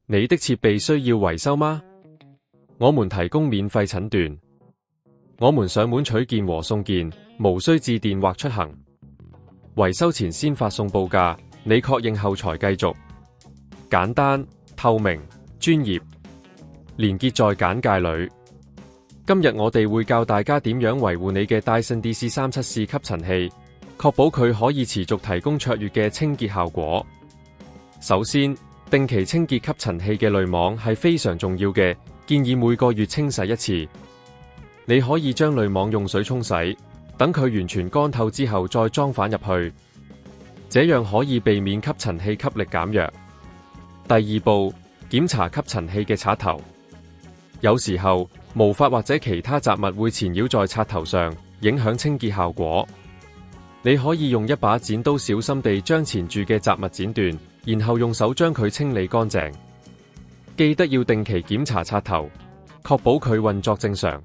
你的設備需要維修嗎？我們提供免費診斷，我們上門取件和送件，無需致電或出行。維修前先發送報價，你確認後才繼續。簡單、透明、專業，連結在簡介裏。今日我哋會教大家點樣維護你嘅 Dyson DC37C 吸塵器，確保佢可以持續提供卓越嘅清潔效果。首先，定期清潔吸塵器嘅濾網係非常重要嘅，建議每個月清洗一次。你可以將濾網用水沖洗，等佢完全乾透之後再裝返入去，這樣可以避免吸塵器吸力減弱。第二步，檢查吸塵器嘅插頭。有時候，毛髮或者其他雜物會纏繞在插頭上，影響清潔效果。你可以用一把剪刀小心地將纏住嘅雜物剪斷，然後用手將佢清理乾淨。記得要定期檢查插頭，確保佢運作正常。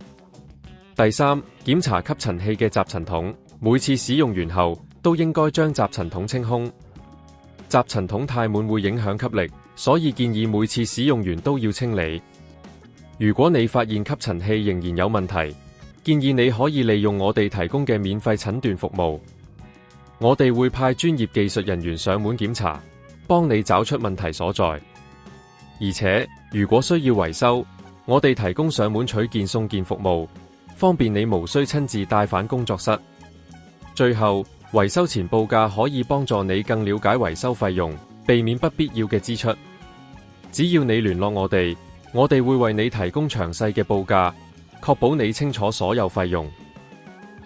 第三，檢查吸塵器嘅集塵筒，每次使用完後都應該將集塵筒清空。集塵筒太滿會影響吸力，所以建議每次使用完都要清理。如果你發現吸塵器仍然有問題，建議你可以利用我哋提供嘅免費診斷服務。我哋會派專業技術人員上門檢查，幫你找出問題所在。而且，如果需要維修，我哋提供上門取件送件服務，方便你無需親自帶返工作室。最後，維修前報價可以幫助你更了解維修費用，避免不必要嘅支出。只要你聯絡我哋會為你提供詳細嘅報價，確保你清楚所有費用。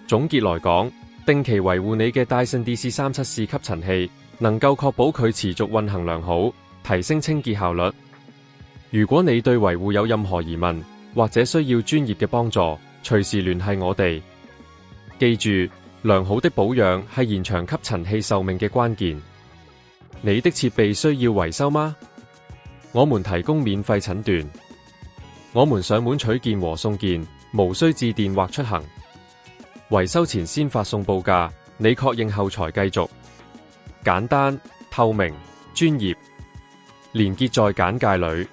總結來講，定期維護你嘅 Dyson DC37C 吸塵器，能夠確保佢持續運行良好，提升清潔效率。如果你對維護有任何疑問，或者需要專業嘅幫助，隨時聯繫我哋。記住，良好的保養係延長吸塵器壽命嘅關鍵。你的設備需要維修嗎？我們提供免費診斷，我們上門取件和送件，無需致電或出行。維修前先發送報價，你確認後才繼續。簡單、透明、專業，連結在簡介裏。